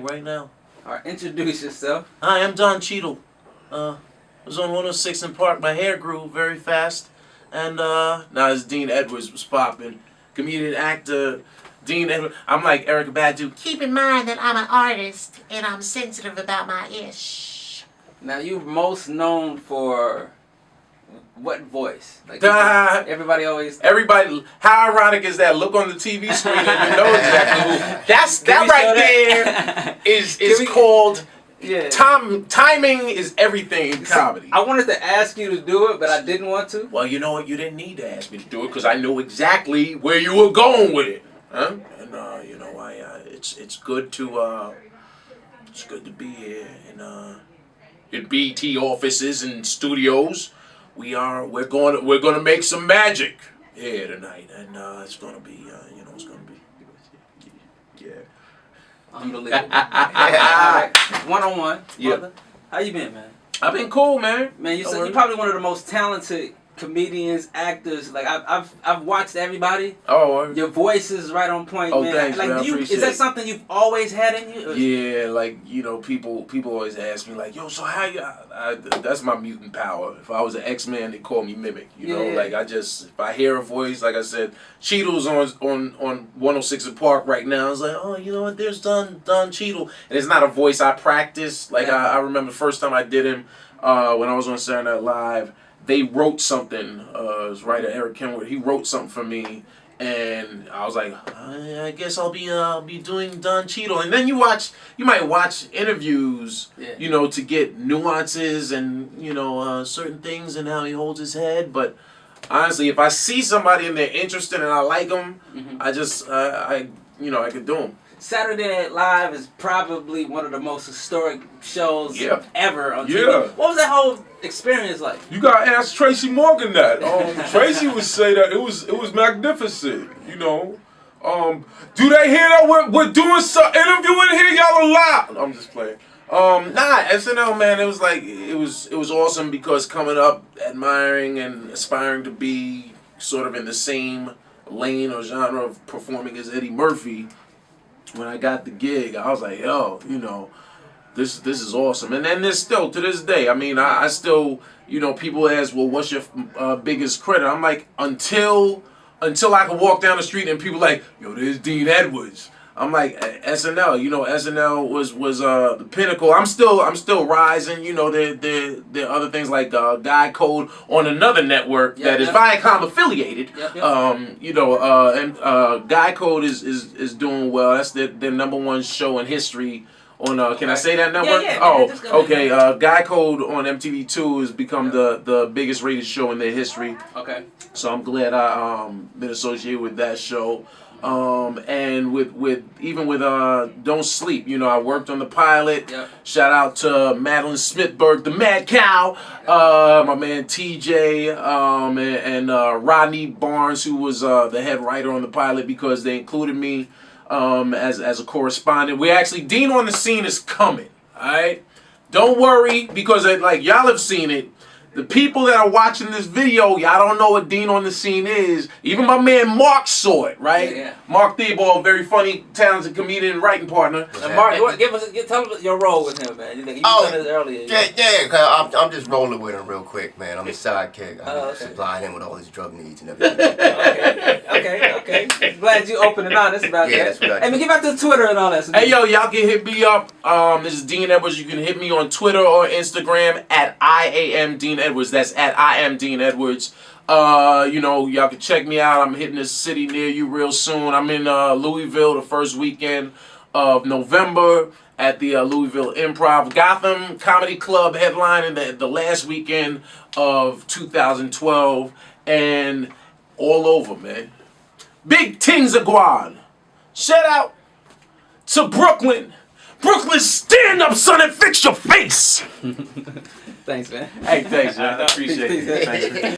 Right now. Alright, introduce yourself. Hi, I'm Don Cheadle. I was on 106 in Park. My hair grew very fast. And now it's Dean Edwards was popping. Comedian, actor, Dean Edwards. I'm like Eric Badu. Keep in mind that I'm an artist and I'm sensitive about my ish. Now, you're most known for what voice? Like everybody always. Everybody. How ironic is that? Look on the TV screen and you know exactly who. That right there is called. Yeah. Timing is everything in comedy. I wanted to ask you to do it, but I didn't want to. Well, you know what? You didn't need to ask me to do it because I knew exactly where you were going with it, huh? And you know, it's good to be here in BT offices and studios. We're gonna make some magic here tonight, and it's gonna be it's gonna be yeah. Unbelievable. Right. One-on-one. Yeah. How you been, man? I've been cool, man. Man, you're probably one of the most talented comedians, actors. Like I've watched everybody. Oh. Your voice is right on point, man. Thanks, like, man. Is that something you've always had in you? Yeah, like people always ask me like, yo, so how you? That's my mutant power. If I was an X-Man, they call me Mimic. You know, like if I hear a voice, like I said, Cheadle's on 106 in Park right now. I was like, oh, you know what? There's Don Cheadle, and it's not a voice I practice. Like I remember the first time I did him when I was on Saturday Night Live. They wrote something. It was writer Eric Kenwood. He wrote something for me, and I was like, I guess I'll be doing Don Cheadle. And then you might watch interviews, to get nuances and certain things and how he holds his head. But honestly, if I see somebody and they're interested and I like them, I could do them. Saturday Night Live is probably one of the most historic shows ever on TV. Yeah. What was that whole experience like? You gotta ask Tracy Morgan that. Tracy would say that it was magnificent. Do they hear that we're doing some interviewing here? Y'all a lot. I'm just playing. SNL, man, it was awesome because coming up, admiring and aspiring to be sort of in the same lane or genre of performing as Eddie Murphy. When I got the gig, I was like, yo, this is awesome. And then there's still, to this day, I mean, I still, people ask, well, what's your biggest credit? I'm like, until I can walk down the street and people like, yo, there's Dean Edwards. I'm like, SNL, SNL was the pinnacle. I'm still rising. There are other things like Guy Code on another network that is Viacom affiliated. And Guy Code is doing well. That's their #1 show in history. On can I say that number? Okay. Guy Code on MTV2 has become the biggest rated show in their history. Okay. So I'm glad I been associated with that show. And with Don't Sleep, I worked on the pilot. Yep. Shout out to Madeline Smithberg, the Mad Cow, my man TJ, and Rodney Barnes, who was the head writer on the pilot, because they included me as a correspondent. Dean on the Scene is coming. All right, don't worry, because y'all have seen it. The people that are watching this video, y'all don't know what Dean on the Scene is. Even my man Mark saw it, right? Yeah. Mark Theobald, very funny, talented comedian and writing partner. And Mark, tell us your role with him, man. You said this earlier. Yeah. I'm just rolling with him real quick, man. I'm a sidekick. I supply him with all his drug needs and everything. Okay. Glad you open and honest about that. Yeah, that's what I do. Hey, give out the Twitter and all that. Hey, yo, y'all can hit me up. This is Dean Edwards. You can hit me on Twitter or Instagram at IAM Dean Edwards. That's at I am Dean Edwards. Y'all can check me out. I'm hitting a city near you real soon. I'm in Louisville the first weekend of November at the Louisville Improv. Gotham Comedy Club headlining the last weekend of 2012. And all over, man. Big things are going. Shout out to Brooklyn. Brooklyn, stand up, son, and fix your face. Thanks, man. Hey, thanks, man. I appreciate it. Thanks.